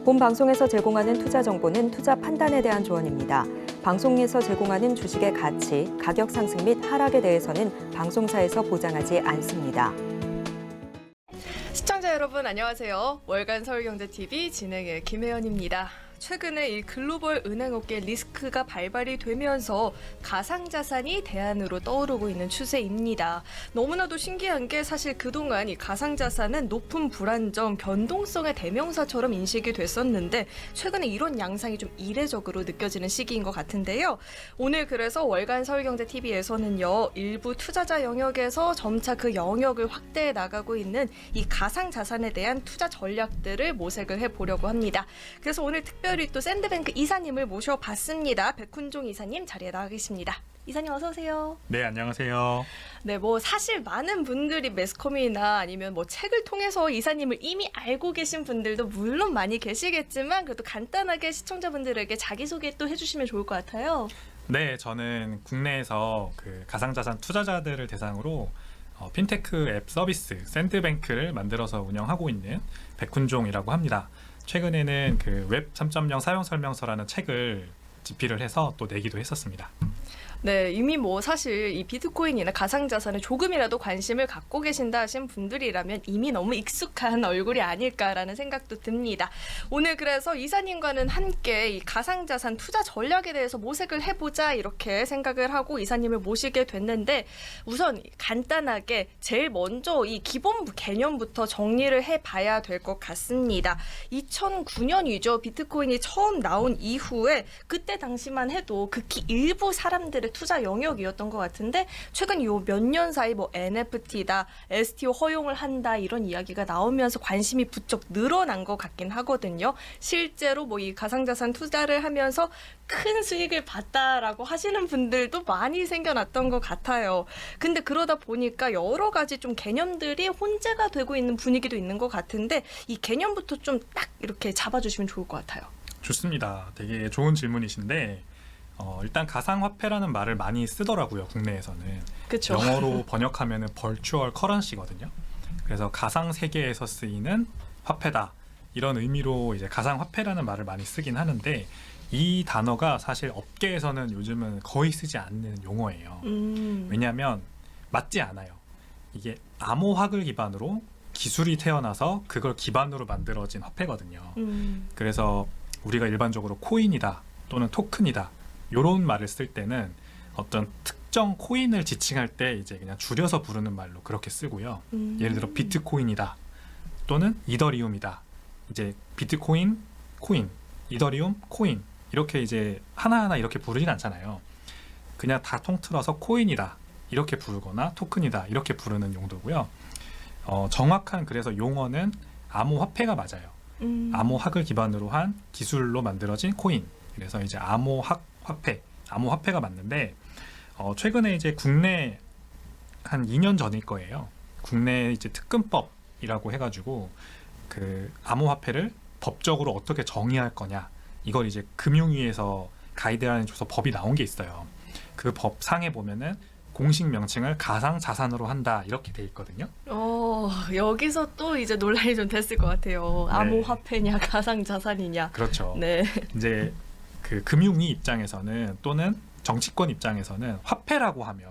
본 방송에서 제공하는 투자 정보는 투자 판단에 대한 조언입니다. 방송에서 제공하는 주식의 가치, 가격 상승 및 하락에 대해서는 방송사에서 보장하지 않습니다. 시청자 여러분 안녕하세요. 월간 서울경제TV 진행의 김혜연입니다. 최근에 이 글로벌 은행업계 리스크가 발발이 되면서 가상자산이 대안으로 떠오르고 있는 추세입니다. 너무나도 신기한 게 사실 그동안 이 가상자산은 높은 불안정, 변동성의 대명사처럼 인식이 됐었는데 최근에 이런 양상이 좀 이례적으로 느껴지는 시기인 것 같은데요. 오늘 그래서 월간 서울경제TV에서는요. 일부 투자자 영역에서 점차 그 영역을 확대해 나가고 있는 이 가상자산에 대한 투자 전략들을 모색을 해보려고 합니다. 그래서 오늘 특별히 또 샌드뱅크 이사님을 모셔봤습니다. 백훈종 이사님 자리에 나와 계십니다. 이사님 어서 오세요. 네, 안녕하세요. 네, 사실 많은 분들이 매스컴이나 아니면 책을 통해서 이사님을 이미 알고 계신 분들도 물론 많이 계시겠지만 그래도 간단하게 시청자분들에게 자기소개 또 해주시면 좋을 것 같아요. 네, 저는 국내에서 그 가상자산 투자자들을 대상으로 핀테크 앱 서비스 샌드뱅크를 만들어서 운영하고 있는 백훈종이라고 합니다. 최근에는 그 웹 3.0 사용 설명서라는 책을 집필을 해서 또 내기도 했었습니다. 네, 이미 사실 이 비트코인이나 가상자산에 조금이라도 관심을 갖고 계신다 하신 분들이라면 이미 너무 익숙한 얼굴이 아닐까라는 생각도 듭니다. 오늘 그래서 이사님과는 함께 이 가상자산 투자 전략에 대해서 모색을 해보자 이렇게 생각을 하고 이사님을 모시게 됐는데 우선 간단하게 제일 먼저 이 기본 개념부터 정리를 해봐야 될 것 같습니다. 2009년이죠. 비트코인이 처음 나온 이후에 그때 당시만 해도 극히 일부 사람들의 투자 영역이었던 것 같은데 최근 요 몇 년 사이 NFT다, STO 허용을 한다 이런 이야기가 나오면서 관심이 부쩍 늘어난 것 같긴 하거든요. 실제로 이 가상자산 투자를 하면서 큰 수익을 봤다라고 하시는 분들도 많이 생겨났던 것 같아요. 근데 그러다 보니까 여러 가지 좀 개념들이 혼재가 되고 있는 분위기도 있는 것 같은데 이 개념부터 좀 딱 이렇게 잡아주시면 좋을 것 같아요. 좋습니다. 되게 좋은 질문이신데 일단 가상화폐라는 말을 많이 쓰더라고요. 국내에서는. 그쵸. 영어로 번역하면 버추얼 커런시거든요. 그래서 가상 세계에서 쓰이는 화폐다. 이런 의미로 이제 가상화폐라는 말을 많이 쓰긴 하는데 이 단어가 사실 업계에서는 요즘은 거의 쓰지 않는 용어예요. 왜냐하면 맞지 않아요. 이게 암호학을 기반으로 기술이 태어나서 그걸 기반으로 만들어진 화폐거든요. 그래서 우리가 일반적으로 코인이다 또는 토큰이다 이런 말을 쓸 때는 어떤 특정 코인을 지칭할 때 이제 그냥 줄여서 부르는 말로 그렇게 쓰고요. 예를 들어 비트코인이다 또는 이더리움이다. 이제 비트코인, 코인, 이더리움, 코인 이렇게 이제 하나하나 이렇게 부르진 않잖아요. 그냥 다 통틀어서 코인이다 이렇게 부르거나 토큰이다 이렇게 부르는 용도고요. 정확한 그래서 용어는 암호화폐가 맞아요. 암호학을 기반으로 한 기술로 만들어진 코인. 그래서 이제 암호학 화폐, 암호화폐가 맞는데 최근에 이제 국내 한 2년 전일 거예요. 국내 이제 특근법이라고 해가지고 그 암호화폐를 법적으로 어떻게 정의할 거냐 이걸 이제 금융위에서 가이드라인을 줘서 법이 나온 게 있어요. 그 법상에 보면은 공식 명칭을 가상자산으로 한다 이렇게 돼 있거든요. 여기서 또 이제 논란이 좀 됐을 것 같아요. 네. 암호화폐냐 가상자산이냐. 그렇죠. 네. 이제 그 금융위 입장에서는 또는 정치권 입장에서는 화폐라고 하면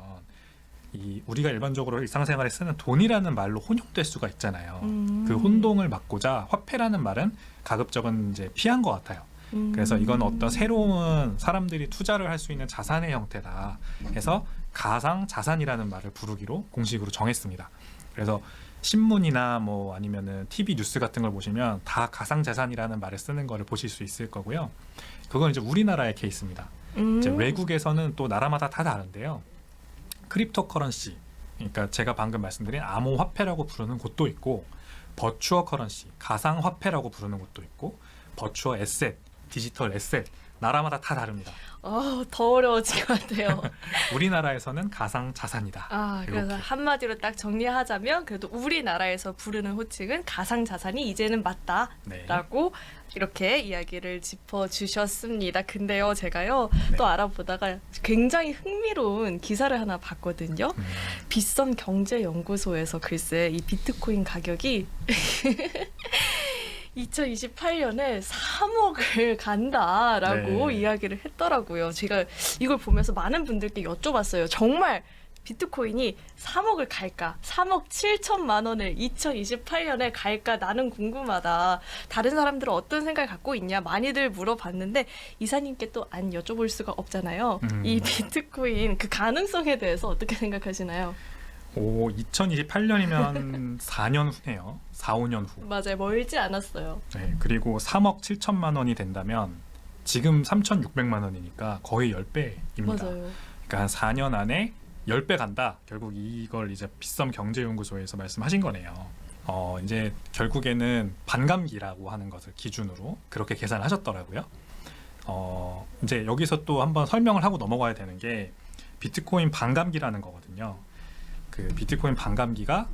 이 우리가 일반적으로 일상생활에 쓰는 돈이라는 말로 혼용될 수가 있잖아요. 그 혼동을 막고자 화폐라는 말은 가급적은 이제 피한 것 같아요. 그래서 이건 어떤 새로운 사람들이 투자를 할 수 있는 자산의 형태다 해서 가상자산이라는 말을 부르기로 공식으로 정했습니다. 그래서 신문이나 아니면은 TV 뉴스 같은 걸 보시면 다 가상자산이라는 말을 쓰는 거를 보실 수 있을 거고요. 그건 이제 우리나라의 케이스입니다. 이제 외국에서는 또 나라마다 다 다른데요. 크립토 커런시, 그러니까 제가 방금 말씀드린 암호화폐라고 부르는 곳도 있고 버추어 커런시, 가상화폐라고 부르는 곳도 있고 버추어 에셋, 디지털 에셋, 나라마다 다 다릅니다. 더 어려워질 것 같아요. 우리나라에서는 가상자산이다. 그래서 이렇게. 한마디로 딱 정리하자면 그래도 우리나라에서 부르는 호칭은 가상자산이 이제는 맞다라고 이렇게 이야기를 짚어주셨습니다. 근데요, 제가요 또 알아보다가 굉장히 흥미로운 기사를 하나 봤거든요. 빗선 경제연구소에서 글쎄 이 비트코인 가격이 2028년에 3억을 간다라고 네. 이야기를 했더라고요. 제가 이걸 보면서 많은 분들께 여쭤봤어요. 정말 비트코인이 3억을 갈까? 3억 7천만 원을 2028년에 갈까? 나는 궁금하다. 다른 사람들은 어떤 생각을 갖고 있냐? 많이들 물어봤는데 이사님께 또 안 여쭤볼 수가 없잖아요. 이 비트코인 그 가능성에 대해서 어떻게 생각하시나요? 2028년이면 4년 후네요. 4, 5년 후. 맞아요. 멀지 않았어요. 네, 그리고 3억 7천만 원이 된다면 지금 3,600만 원이니까 거의 10배입니다. 맞아요. 그러니까 한 4년 안에 10배 간다. 결국 이걸 이제 빗썸 경제연구소에서 말씀하신 거네요. 이제 결국에는 반감기라고 하는 것을 기준으로 그렇게 계산하셨더라고요. 이제 여기서 또 한번 설명을 하고 넘어가야 되는 게 비트코인 반감기라는 거거든요. 그 비트코인 반감기가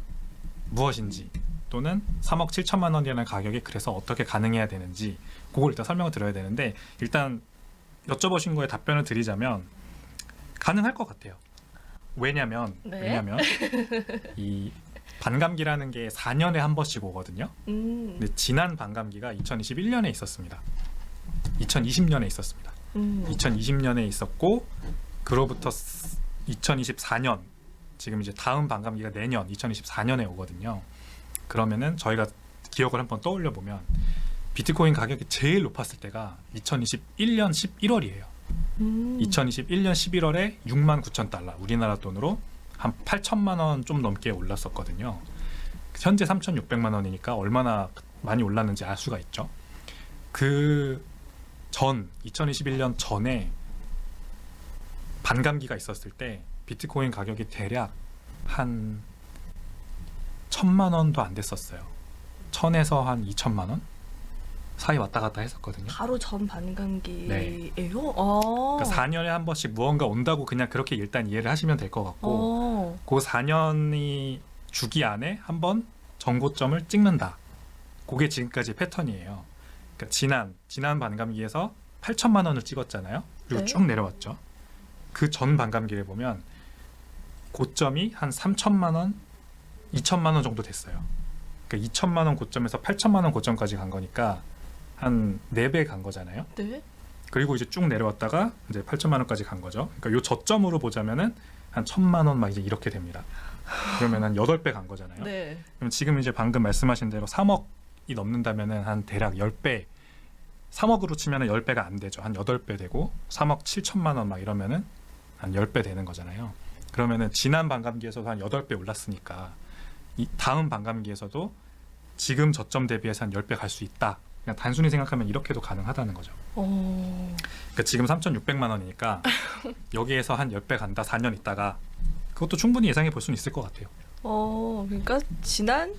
무엇인지 또는 3억 7천만 원이라는 가격이 그래서 어떻게 가능해야 되는지 그걸 일단 설명을 드려야 되는데 일단 여쭤보신 거에 답변을 드리자면 가능할 것 같아요. 왜냐면 이 반감기라는 게 4년에 한 번씩 오거든요. 근데 지난 반감기가 2021년에 있었습니다. 2020년에 있었습니다. 2020년에 있었고 그로부터 2024년 지금 이제 다음 반감기가 내년 2024년에 오거든요. 그러면은 저희가 기억을 한번 떠올려 보면 비트코인 가격이 제일 높았을 때가 2021년 11월이에요. 2021년 11월에 6만 9천 달러, 우리나라 돈으로 한 8천만 원 좀 넘게 올랐었거든요. 현재 3,600만 원이니까 얼마나 많이 올랐는지 알 수가 있죠. 그 전 2021년 전에 반감기가 있었을 때 비트코인 가격이 대략 한 1,000만 원도 안 됐었어요. 1,000에서 한 2천만 원 사이 왔다 갔다 했었거든요. 바로 전 반감기예요? 네. 그러니까 4년에 한 번씩 무언가 온다고 그냥 그렇게 일단 이해를 하시면 될 것 같고 그 4년이 주기 안에 한 번 정고점을 찍는다. 그게 지금까지 패턴이에요. 그러니까 지난 반감기에서 8천만 원을 찍었잖아요. 그리고 네. 쭉 내려왔죠. 그 전 반감기를 보면 고점이 한 3천만 원, 2천만 원 정도 됐어요. 그러니까 2천만 원 고점에서 8천만 원 고점까지 간 거니까 한 4배 간 거잖아요. 네. 그리고 이제 쭉 내려왔다가 이제 8천만 원까지 간 거죠. 그러니까 요 저점으로 보자면은 한 1,000만 원 막 이제 이렇게 됩니다. 그러면 한 8배 간 거잖아요. 네. 그럼 지금 이제 방금 말씀하신 대로 3억이 넘는다면은 한 대략 10배 3억으로 치면은 10배가 안 되죠. 한 8배 되고 3억 7천만 원 막 이러면은 한 10배 되는 거잖아요. 그러면은 지난 반감기에서도 한 8배 올랐으니까 이 다음 반감기에서도 지금 저점 대비해서 한 10배 갈 수 있다. 그냥 단순히 생각하면 이렇게도 가능하다는 거죠. 그러니까 지금 3,600만 원이니까 여기에서 한 10배 간다. 4년 있다가 그것도 충분히 예상해 볼 수는 있을 것 같아요. 그러니까 지난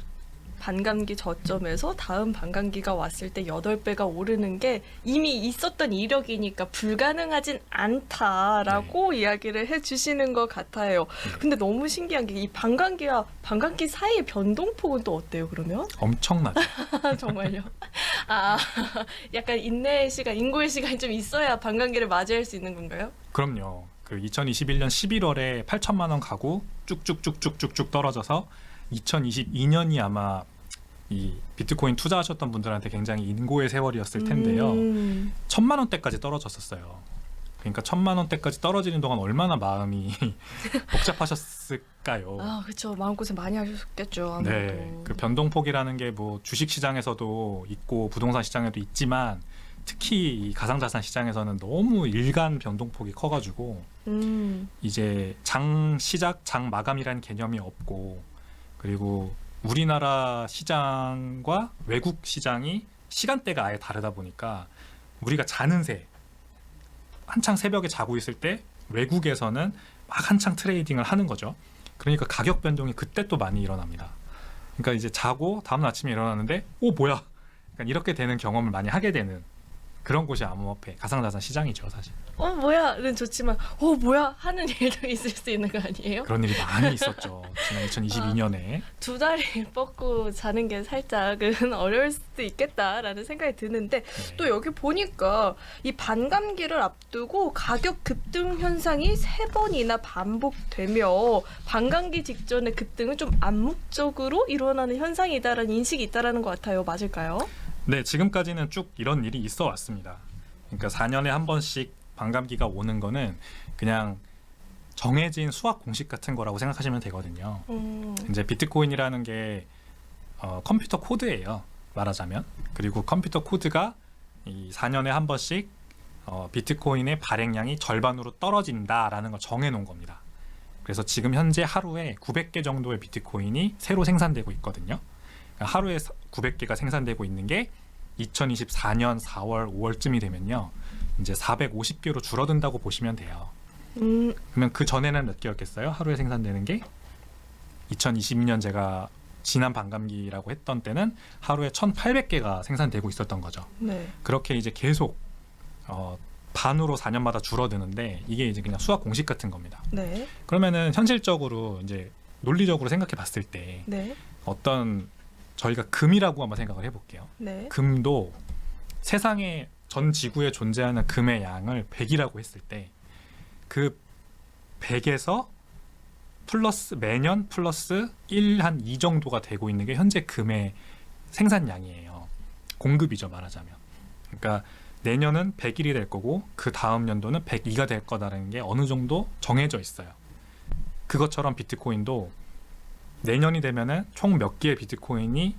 반감기 저점에서 다음 반감기가 왔을 때 8배가 오르는 게 이미 있었던 이력이니까 불가능하진 않다라고 이야기를 해주시는 것 같아요. 근데 너무 신기한 게 이 반감기와 반감기 사이의 변동폭은 또 어때요, 그러면? 엄청나죠. 정말요? 약간 인내의 시간, 인고의 시간이 좀 있어야 반감기를 맞이할 수 있는 건가요? 그럼요. 그 2021년 11월에 8천만 원 가고 쭉쭉쭉쭉쭉쭉 떨어져서 2022년이 아마 이 비트코인 투자하셨던 분들한테 굉장히 인고의 세월이었을 텐데요. 1,000만 원대까지 떨어졌었어요. 그러니까 1,000만 원대까지 떨어지는 동안 얼마나 마음이 복잡하셨을까요? 그렇죠. 마음고생 많이 하셨겠죠. 아무래도. 네, 그 변동폭이라는 게 뭐 주식 시장에서도 있고 부동산 시장에도 있지만 특히 이 가상자산 시장에서는 너무 일간 변동폭이 커가지고 이제 장 시작, 장 마감이라는 개념이 없고 그리고 우리나라 시장과 외국 시장이 시간대가 아예 다르다 보니까 우리가 자는 새 한창 새벽에 자고 있을 때 외국에서는 막 한창 트레이딩을 하는 거죠. 그러니까 가격 변동이 그때 또 많이 일어납니다. 그러니까 이제 자고 다음 아침에 일어나는데 뭐야? 그러니까 이렇게 되는 경험을 많이 하게 되는 그런 곳이 암호화폐 가상자산 시장이죠, 사실. 뭐야는 좋지만 뭐야 하는 일도 있을 수 있는 거 아니에요? 그런 일이 많이 있었죠. 지난 2022년에. 두 다리 뻗고 자는 게 살짝은 어려울 수도 있겠다라는 생각이 드는데 또 여기 보니까 이 반감기를 앞두고 가격 급등 현상이 3번이나 반복되며 반감기 직전의 급등은 좀 암묵적으로 일어나는 현상이다라는 인식이 있다라는 것 같아요. 맞을까요? 네, 지금까지는 쭉 이런 일이 있어 왔습니다. 그러니까 4년에 한 번씩 반감기가 오는 거는 그냥 정해진 수학 공식 같은 거라고 생각하시면 되거든요. 이제 비트코인이라는 게 컴퓨터 코드예요. 말하자면. 그리고 컴퓨터 코드가 이 4년에 한 번씩 비트코인의 발행량이 절반으로 떨어진다라는 걸 정해 놓은 겁니다. 그래서 지금 현재 하루에 900개 정도의 비트코인이 새로 생산되고 있거든요. 그러니까 하루에 900개가 생산되고 있는 게 2024년 4월, 5월쯤이 되면요. 이제 450개로 줄어든다고 보시면 돼요. 그러면 그 전에는 몇 개였겠어요? 하루에 생산되는 게 2022년 제가 지난 반감기라고 했던 때는 하루에 1,800개가 생산되고 있었던 거죠. 네. 그렇게 이제 계속 반으로 4년마다 줄어드는데 이게 이제 그냥 수학 공식 같은 겁니다. 네. 그러면은 현실적으로 이제 논리적으로 생각해 봤을 때 네. 어떤 저희가 금이라고 한번 생각을 해볼게요. 네. 금도 세상에 전 지구에 존재하는 금의 양을 100이라고 했을 때 그 100에서 플러스 매년 플러스 1 한 2 정도가 되고 있는 게 현재 금의 생산량이에요. 공급이죠, 말하자면. 그러니까 내년은 100일이 될 거고 그 다음 연도는 102가 될 거다라는 게 어느 정도 정해져 있어요. 그것처럼 비트코인도 내년이 되면은 총 몇 개의 비트코인이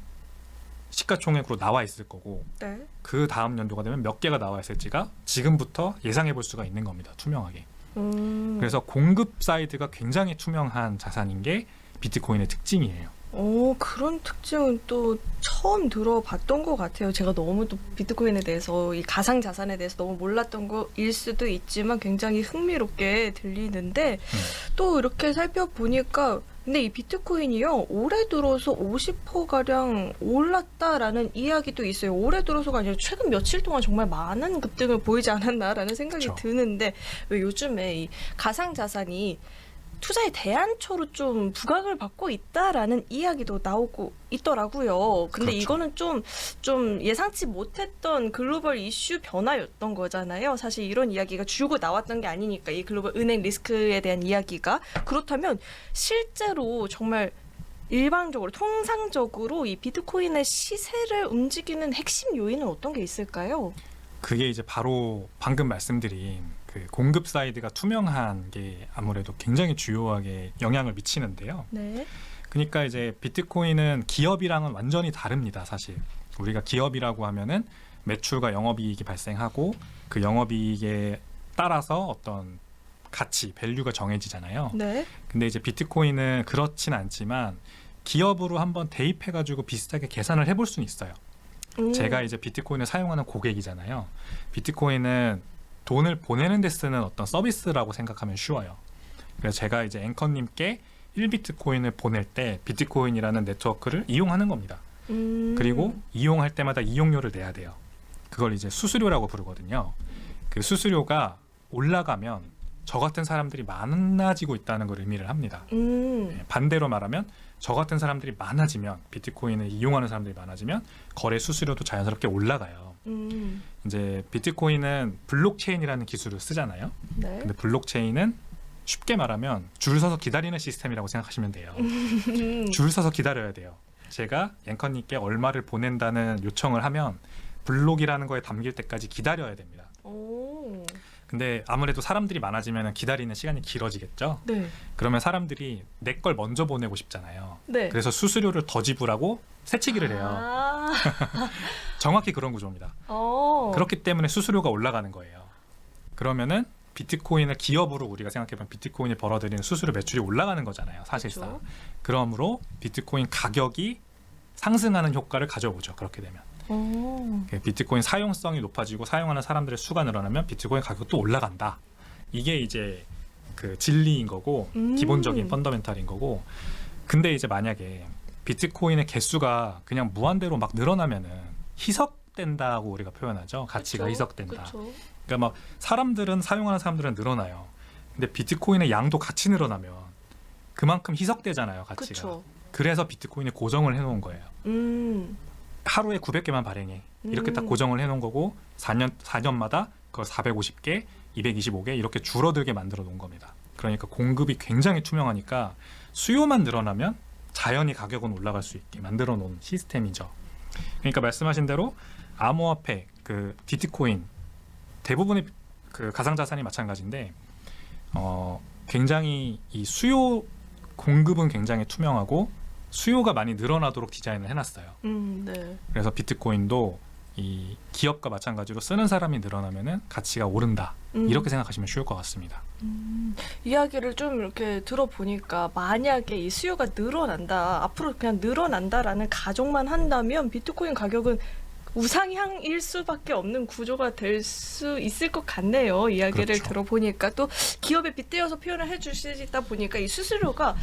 시가총액으로 나와 있을 거고 네. 그 다음 연도가 되면 몇 개가 나와 있을지가 지금부터 예상해 볼 수가 있는 겁니다. 투명하게. 그래서 공급 사이드가 굉장히 투명한 자산인 게 비트코인의 특징이에요. 그런 특징은 또 처음 들어봤던 것 같아요. 제가 너무 또 비트코인에 대해서 이 가상 자산에 대해서 너무 몰랐던 거일 수도 있지만 굉장히 흥미롭게 들리는데 또 이렇게 살펴보니까 근데 이 비트코인이요 올해 들어서 50%가량 올랐다라는 이야기도 있어요. 올해 들어서가 아니라 최근 며칠 동안 정말 많은 급등을 보이지 않았나라는 생각이 그렇죠. 드는데 왜 요즘에 이 가상 자산이 투자의 대안초로 좀 부각을 받고 있다라는 이야기도 나오고 있더라고요. 근데 그렇죠. 이거는 좀 예상치 못했던 글로벌 이슈 변화였던 거잖아요. 사실 이런 이야기가 줄고 나왔던 게 아니니까 이 글로벌 은행 리스크에 대한 이야기가 그렇다면 실제로 정말 일반적으로 통상적으로 이 비트코인의 시세를 움직이는 핵심 요인은 어떤 게 있을까요? 그게 이제 바로 방금 말씀드린 그 공급 사이드가 투명한 게 아무래도 굉장히 주요하게 영향을 미치는데요. 네. 그러니까 이제 비트코인은 기업이랑은 완전히 다릅니다. 사실 우리가 기업이라고 하면은 매출과 영업이익이 발생하고 그 영업이익에 따라서 어떤 가치, 밸류가 정해지잖아요. 네. 근데 이제 비트코인은 그렇진 않지만 기업으로 한번 대입해가지고 비슷하게 계산을 해볼 수는 있어요. 제가 이제 비트코인을 사용하는 고객이잖아요. 비트코인은 돈을 보내는 데 쓰는 어떤 서비스라고 생각하면 쉬워요. 그래서 제가 이제 앵커님께 1비트코인을 보낼 때 비트코인이라는 네트워크를 이용하는 겁니다. 그리고 이용할 때마다 이용료를 내야 돼요. 그걸 이제 수수료라고 부르거든요. 그 수수료가 올라가면 저 같은 사람들이 많아지고 있다는 걸 의미를 합니다. 반대로 말하면 저 같은 사람들이 많아지면 비트코인을 이용하는 사람들이 많아지면 거래 수수료도 자연스럽게 올라가요. 이제 비트코인은 블록체인이라는 기술을 쓰잖아요. 네. 근데 블록체인은 쉽게 말하면 줄 서서 기다리는 시스템이라고 생각하시면 돼요. 줄 서서 기다려야 돼요. 제가 앵커님께 얼마를 보낸다는 요청을 하면 블록이라는 거에 담길 때까지 기다려야 됩니다. 근데 아무래도 사람들이 많아지면 기다리는 시간이 길어지겠죠. 네. 그러면 사람들이 내 걸 먼저 보내고 싶잖아요. 네. 그래서 수수료를 더 지불하고 새치기를 해요. 정확히 그런 구조입니다. 그렇기 때문에 수수료가 올라가는 거예요. 그러면은 비트코인을 기업으로 우리가 생각해보면 비트코인이 벌어들이는 수수료 매출이 올라가는 거잖아요. 사실상. 그렇죠. 그러므로 비트코인 가격이 상승하는 효과를 가져오죠. 그렇게 되면. 비트코인 사용성이 높아지고 사용하는 사람들의 수가 늘어나면 비트코인 가격도 올라간다. 이게 이제 그 진리인 거고 기본적인 펀더멘탈인 거고. 근데 이제 만약에 비트코인의 개수가 그냥 무한대로 막 늘어나면은 희석된다고 우리가 표현하죠. 가치가 그쵸? 희석된다. 그쵸? 그러니까 막 사용하는 사람들은 늘어나요. 근데 비트코인의 양도 같이 늘어나면 그만큼 희석되잖아요, 가치가. 그쵸? 그래서 비트코인에 고정을 해놓은 거예요. 하루에 900개만 발행해. 이렇게 딱 고정을 해놓은 거고 4년마다 그걸 450개, 225개 이렇게 줄어들게 만들어 놓은 겁니다. 그러니까 공급이 굉장히 투명하니까 수요만 늘어나면 자연히 가격은 올라갈 수 있게 만들어 놓은 시스템이죠. 그러니까 말씀하신 대로 암호화폐, 그 비트코인 대부분의 그 가상자산이 마찬가지인데 굉장히 이 수요 공급은 굉장히 투명하고 수요가 많이 늘어나도록 디자인을 해놨어요. 네. 그래서 비트코인도 이 기업과 마찬가지로 쓰는 사람이 늘어나면은 가치가 오른다. 이렇게 생각하시면 쉬울 것 같습니다. 이야기를 좀 이렇게 들어보니까 만약에 이 수요가 늘어난다, 앞으로 그냥 늘어난다라는 가정만 한다면 비트코인 가격은 우상향일 수밖에 없는 구조가 될 수 있을 것 같네요. 이야기를 그렇죠. 들어보니까 또 기업에 빗대어서 표현을 해주시다 보니까 이 수수료가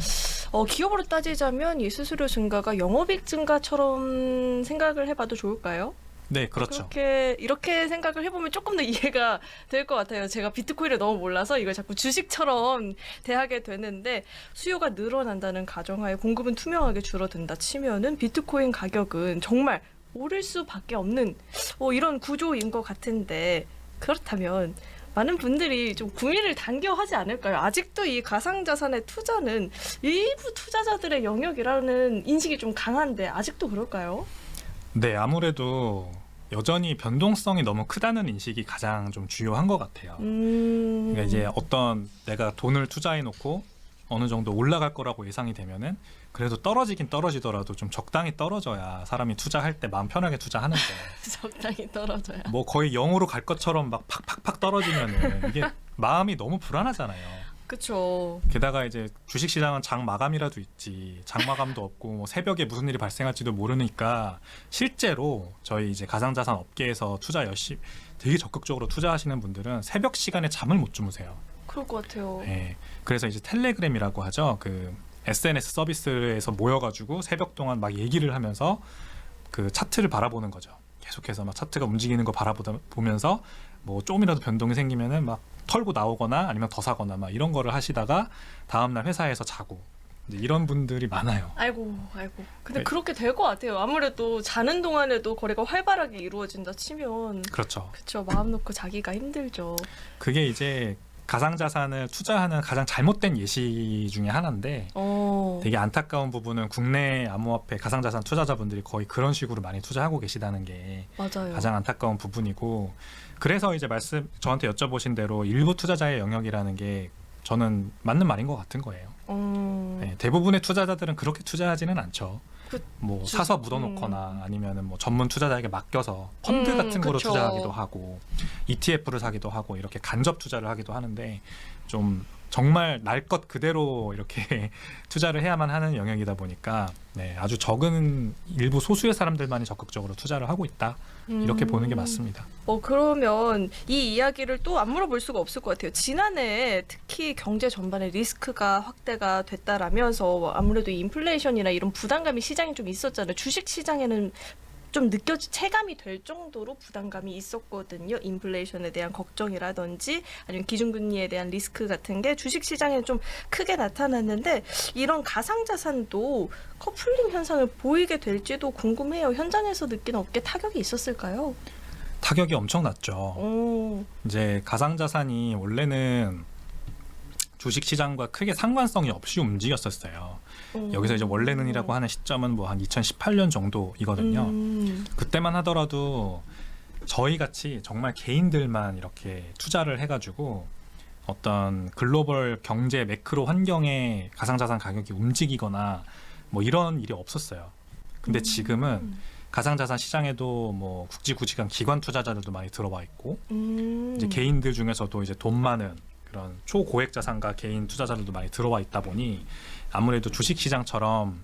기업으로 따지자면 이 수수료 증가가 영업이익 증가처럼 생각을 해봐도 좋을까요? 네, 그렇죠. 이렇게 생각을 해보면 조금 더 이해가 될 것 같아요. 제가 비트코인을 너무 몰라서 이걸 자꾸 주식처럼 대하게 되는데 수요가 늘어난다는 가정하에 공급은 투명하게 줄어든다 치면은 비트코인 가격은 정말 오를 수밖에 없는 이런 구조인 것 같은데 그렇다면 많은 분들이 좀 구미를 당겨하지 않을까요? 아직도 이 가상자산의 투자는 일부 투자자들의 영역이라는 인식이 좀 강한데 아직도 그럴까요? 네, 아무래도 여전히 변동성이 너무 크다는 인식이 가장 좀 주요한 것 같아요. 그러니까 이제 어떤 내가 돈을 투자해 놓고 어느 정도 올라갈 거라고 예상이 되면은 그래도 떨어지긴 떨어지더라도 좀 적당히 떨어져야 사람이 투자할 때 마음 편하게 투자하는데 적당히 떨어져야. 뭐 거의 0으로 갈 것처럼 막 팍팍팍 떨어지면은 이게 마음이 너무 불안하잖아요. 그렇죠. 게다가 이제 주식시장은 장 마감이라도 있지 장 마감도 없고 뭐 새벽에 무슨 일이 발생할지도 모르니까 실제로 저희 이제 가상자산 업계에서 투자 열심히 되게 적극적으로 투자하시는 분들은 새벽 시간에 잠을 못 주무세요. 그럴 것 같아요. 네, 그래서 이제 텔레그램이라고 하죠. 그 SNS 서비스에서 모여가지고 새벽 동안 막 얘기를 하면서 그 차트를 바라보는 거죠. 계속해서 막 차트가 움직이는 거 바라보면서 뭐 조금이라도 변동이 생기면은 막 털고 나오거나 아니면 더 사거나 막 이런 거를 하시다가 다음날 회사에서 자고 이제 이런 분들이 많아요. 아이고. 근데 네. 그렇게 될 것 같아요. 아무래도 자는 동안에도 거래가 활발하게 이루어진다 치면 그렇죠. 그렇죠. 마음 놓고 자기가 힘들죠. 그게 이제 가상자산을 투자하는 가장 잘못된 예시 중에 하나인데 되게 안타까운 부분은 국내 암호화폐 가상자산 투자자분들이 거의 그런 식으로 많이 투자하고 계시다는 게 맞아요. 가장 안타까운 부분이고 그래서 이제 저한테 여쭤보신 대로 일부 투자자의 영역이라는 게 저는 맞는 말인 것 같은 거예요. 네, 대부분의 투자자들은 그렇게 투자하지는 않죠. 뭐 사서 묻어놓거나 아니면은 뭐 전문 투자자에게 맡겨서 펀드 같은 거로 그쵸. 투자하기도 하고 ETF를 사기도 하고 이렇게 간접 투자를 하기도 하는데 좀 정말 날 것 그대로 이렇게 투자를 해야만 하는 영역이다 보니까 네, 아주 적은 일부 소수의 사람들만이 적극적으로 투자를 하고 있다 이렇게 보는 게 맞습니다. 그러면 이 이야기를 또 안 물어볼 수가 없을 것 같아요. 지난해 특히 경제 전반에 리스크가 확대가 됐다라면서 아무래도 이 인플레이션이나 이런 부담감이 시장에 좀 있었잖아요. 주식 시장에는 좀 체감이 될 정도로 부담감이 있었거든요. 인플레이션에 대한 걱정이라든지 아니면 기준금리에 대한 리스크 같은 게 주식시장에 좀 크게 나타났는데 이런 가상자산도 커플링 현상을 보이게 될지도 궁금해요. 현장에서 느낀 업계 타격이 있었을까요? 타격이 엄청났죠. 이제 가상자산이 원래는 주식시장과 크게 상관성이 없이 움직였었어요. 여기서 이제 원래는이라고 하는 시점은 뭐 한 2018년 정도이거든요. 그때만 하더라도 저희 같이 정말 개인들만 이렇게 투자를 해가지고 어떤 글로벌 경제 매크로 환경에 가상자산 가격이 움직이거나 뭐 이런 일이 없었어요. 근데 지금은 가상자산 시장에도 뭐 국지구직한 기관 투자자들도 많이 들어와 있고 이제 개인들 중에서도 이제 돈 많은 그런 초고액 자산가 개인 투자자들도 많이 들어와 있다 보니 아무래도 주식 시장처럼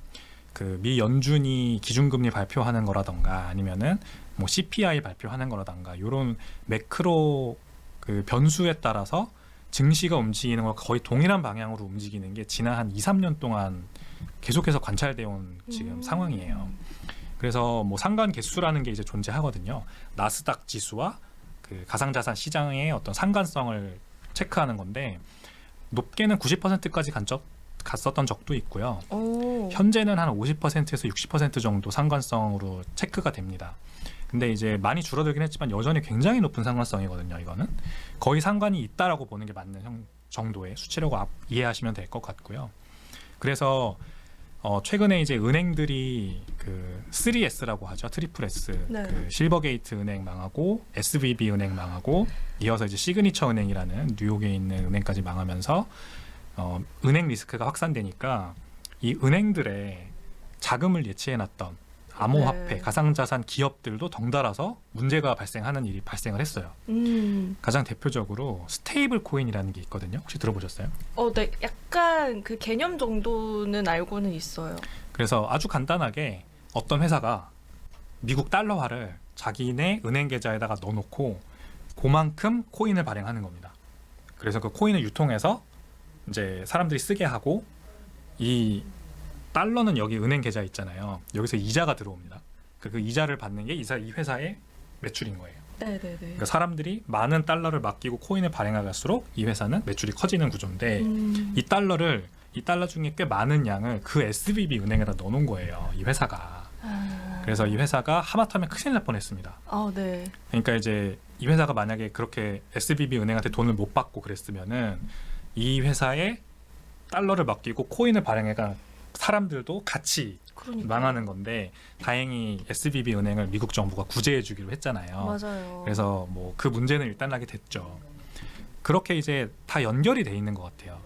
그 미 연준이 기준금리 발표하는 거라던가 아니면은 뭐 CPI 발표하는 거라던가 이런 매크로 그 변수에 따라서 증시가 움직이는 거 거의 동일한 방향으로 움직이는 게 지난 한 2, 3년 동안 계속해서 관찰되어 온 지금 상황이에요. 그래서 뭐 상관 개수라는 게 이제 존재하거든요. 나스닥 지수와 그 가상자산 시장의 어떤 상관성을 체크하는 건데 높게는 90%까지 갔었던 적도 있고요. 현재는 한 50%에서 60% 정도 상관성으로 체크가 됩니다. 근데 이제 많이 줄어들긴 했지만 여전히 굉장히 높은 상관성이거든요. 이거는 거의 상관이 있다라고 보는 게 맞는 정도의 수치라고 이해하시면 될 것 같고요. 그래서 최근에 이제 은행들이 그 3S라고 하죠. 트리플 S. 네. 그 실버게이트 은행 망하고 SVB 은행 망하고 이어서 이제 시그니처 은행이라는 뉴욕에 있는 은행까지 망하면서 은행 리스크가 확산되니까 이 은행들의 자금을 예치해놨던 암호화폐, 네. 가상자산 기업들도 덩달아서 문제가 발생하는 일이 발생을 했어요. 가장 대표적으로 스테이블 코인이라는 게 있거든요. 혹시 들어보셨어요? 네, 약간 그 개념 정도는 알고는 있어요. 그래서 아주 간단하게 어떤 회사가 미국 달러화를 자기네 은행 계좌에다가 넣어놓고 그만큼 코인을 발행하는 겁니다. 그래서 그 코인을 유통해서 이제 사람들이 쓰게 하고 이 달러는 여기 은행 계좌 있잖아요. 여기서 이자가 들어옵니다. 그 이자를 받는 게 이 회사의 매출인 거예요. 네네네. 그러니까 사람들이 많은 달러를 맡기고 코인을 발행할수록 이 회사는 매출이 커지는 구조인데 이 달러 중에 꽤 많은 양을 그 SVB 은행에다 넣어놓은 거예요. 이 회사가. 그래서 이 회사가 하마터면 큰일 날 뻔했습니다. 네. 그러니까 이제 이 회사가 만약에 그렇게 SVB 은행한테 돈을 못 받고 그랬으면은 이 회사에 달러를 맡기고 코인을 발행해가 사람들도 같이 그러니까. 망하는 건데 다행히 SVB 은행을 미국 정부가 구제해 주기로 했잖아요. 맞아요. 그래서 뭐 그 문제는 일단락이 됐죠. 그렇게 이제 다 연결이 돼 있는 것 같아요.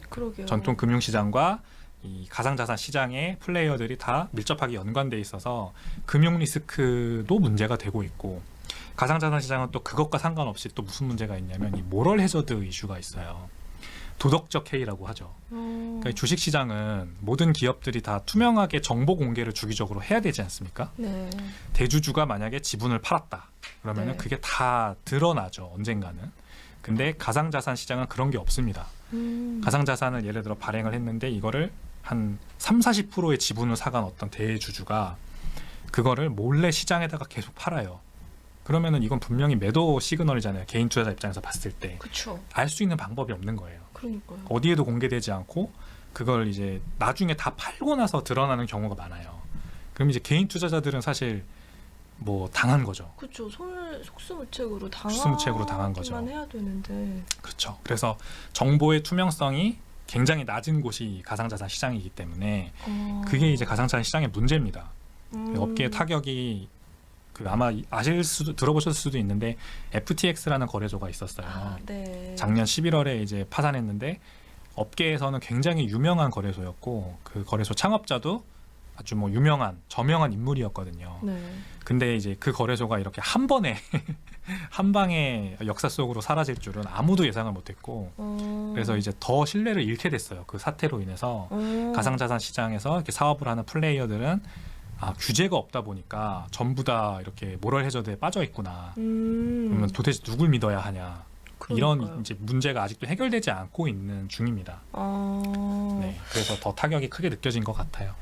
그러게요. 전통 금융시장과 이 가상자산 시장의 플레이어들이 다 밀접하게 연관돼 있어서 금융 리스크도 문제가 되고 있고 가상자산 시장은 또 그것과 상관없이 또 무슨 문제가 있냐면 이 모럴 해저드 이슈가 있어요. 도덕적 해이라고 하죠. 그러니까 주식시장은 모든 기업들이 다 투명하게 정보 공개를 주기적으로 해야 되지 않습니까? 네. 대주주가 만약에 지분을 팔았다 그러면은 네. 그게 다 드러나죠. 언젠가는. 근데 가상자산 시장은 그런 게 없습니다. 가상자산을 예를 들어 발행을 했는데 이거를 한 30-40%의 지분을 사간 어떤 대주주가 그거를 몰래 시장에다가 계속 팔아요. 그러면은 이건 분명히 매도 시그널이잖아요. 개인 투자자 입장에서 봤을 때. 그쵸. 알 수 있는 방법이 없는 거예요. 그러니까요. 어디에도 공개되지 않고 그걸 이제 나중에 다 팔고 나서 드러나는 경우가 많아요. 그럼 이제 개인 투자자들은 사실 뭐 당한 거죠. 그쵸. 속수무책으로 속수무책으로 당한 거죠. 해야 되는데. 그렇죠. 그래서 정보의 투명성이 굉장히 낮은 곳이 가상자산 시장이기 때문에 그게 이제 가상자산 시장의 문제입니다. 업계의 타격이 아마 들어보셨을 수도 있는데 FTX라는 거래소가 있었어요. 네. 작년 11월에 이제 파산했는데 업계에서는 굉장히 유명한 거래소였고 그 거래소 창업자도 아주 뭐 저명한 인물이었거든요. 네. 근데 이제 그 거래소가 이렇게 한 번에 한 방에 역사 속으로 사라질 줄은 아무도 예상을 못했고 그래서 이제 더 신뢰를 잃게 됐어요. 그 사태로 인해서 가상자산 시장에서 이렇게 사업을 하는 플레이어들은 규제가 없다 보니까 전부 다 이렇게 모럴 해저드에 빠져 있구나. 그러면 도대체 누굴 믿어야 하냐. 그러니까요. 이런 이제 문제가 아직도 해결되지 않고 있는 중입니다. 네, 그래서 더 타격이 크게 느껴진 것 같아요.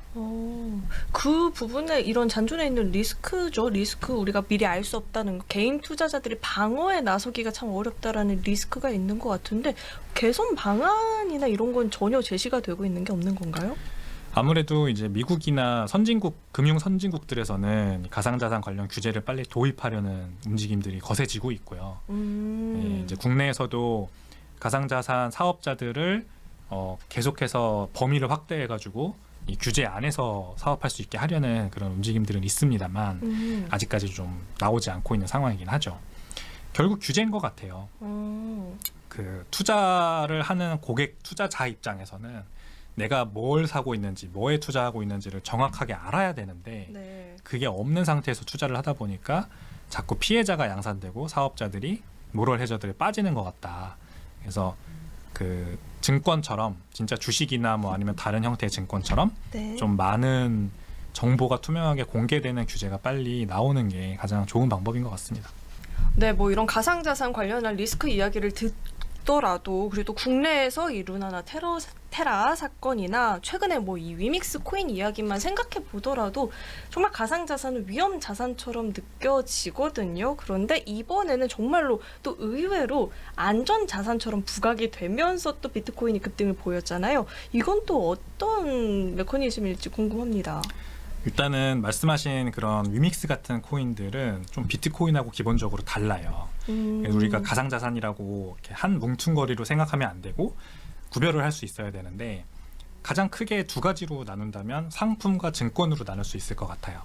그 부분에 이런 잔존에 있는 리스크죠. 리스크 우리가 미리 알 수 없다는 거. 개인 투자자들이 방어에 나서기가 참 어렵다라는 리스크가 있는 것 같은데 개선 방안이나 이런 건 전혀 제시가 되고 있는 게 없는 건가요? 아무래도 이제 미국이나 금융 선진국들에서는 가상자산 관련 규제를 빨리 도입하려는 움직임들이 거세지고 있고요. 네, 이제 국내에서도 가상자산 사업자들을 계속해서 범위를 확대해가지고 이 규제 안에서 사업할 수 있게 하려는 그런 움직임들은 있습니다만 아직까지 좀 나오지 않고 있는 상황이긴 하죠. 결국 규제인 것 같아요. 그 투자를 하는 투자자 입장에서는 내가 뭘 사고 있는지, 뭐에 투자하고 있는지를 정확하게 알아야 되는데 네. 그게 없는 상태에서 투자를 하다 보니까 자꾸 피해자가 양산되고 사업자들이 모럴 해저드에 빠지는 것 같다. 그래서 그 증권처럼 진짜 주식이나 뭐 아니면 다른 형태의 증권처럼 네. 좀 많은 정보가 투명하게 공개되는 규제가 빨리 나오는 게 가장 좋은 방법인 것 같습니다. 네, 뭐 이런 가상자산 관련한 리스크 이야기를 듣더라도 그래도 국내에서 이 루나나 테라 사건이나 최근에 뭐 이 위믹스 코인 이야기만 생각해 보더라도 정말 가상자산은 위험 자산처럼 느껴지거든요. 그런데 이번에는 정말로 또 의외로 안전 자산처럼 부각이 되면서 또 비트코인이 급등을 보였잖아요. 이건 또 어떤 메커니즘일지 궁금합니다. 일단은 말씀하신 그런 위믹스 같은 코인들은 좀 비트코인하고 기본적으로 달라요. 우리가 가상자산이라고 이렇게 한 뭉퉁거리로 생각하면 안 되고 구별을 할 수 있어야 되는데 가장 크게 두 가지로 나눈다면 상품과 증권으로 나눌 수 있을 것 같아요.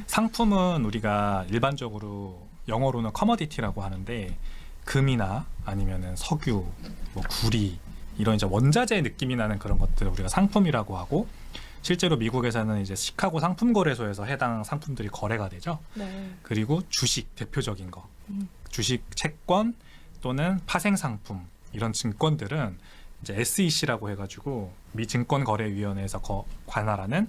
상품은 우리가 일반적으로 영어로는 커머디티라고 하는데 금이나 아니면은 석유, 뭐 구리 이런 이제 원자재 느낌이 나는 그런 것들을 우리가 상품이라고 하고 실제로 미국에서는 이제 시카고 상품거래소에서 해당 상품들이 거래가 되죠. 네. 그리고 주식 대표적인 거, 주식 채권 또는 파생 상품 이런 증권들은 이제 SEC라고 해가지고 미 증권거래위원회에서 관할하는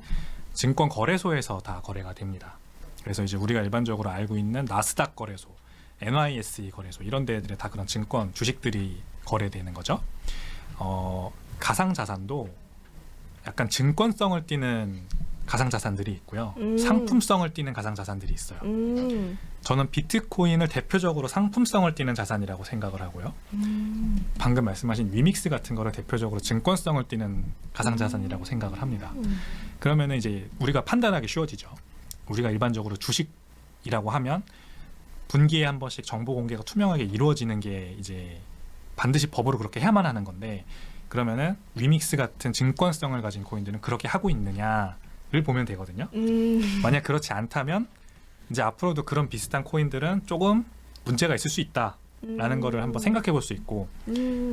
증권거래소에서 다 거래가 됩니다. 그래서 이제 우리가 일반적으로 알고 있는 나스닥 거래소, NYSE 거래소 이런 데들에 다 그런 증권, 주식들이 거래되는 거죠. 가상자산도 약간 증권성을 띠는 가상자산들이 있고요. 상품성을 띠는 가상자산들이 있어요. 저는 비트코인을 대표적으로 상품성을 띠는 자산이라고 생각을 하고요. 방금 말씀하신 위믹스 같은 거를 대표적으로 증권성을 띠는 가상자산이라고 생각을 합니다. 그러면 이제 우리가 판단하기 쉬워지죠. 우리가 일반적으로 주식이라고 하면 분기에 한 번씩 정보 공개가 투명하게 이루어지는 게 이제 반드시 법으로 그렇게 해야만 하는 건데 그러면은 위믹스 같은 증권성을 가진 코인들은 그렇게 하고 있느냐를 보면 되거든요. 만약 그렇지 않다면 이제 앞으로도 그런 비슷한 코인들은 조금 문제가 있을 수 있다라는 거를 한번 생각해 볼 수 있고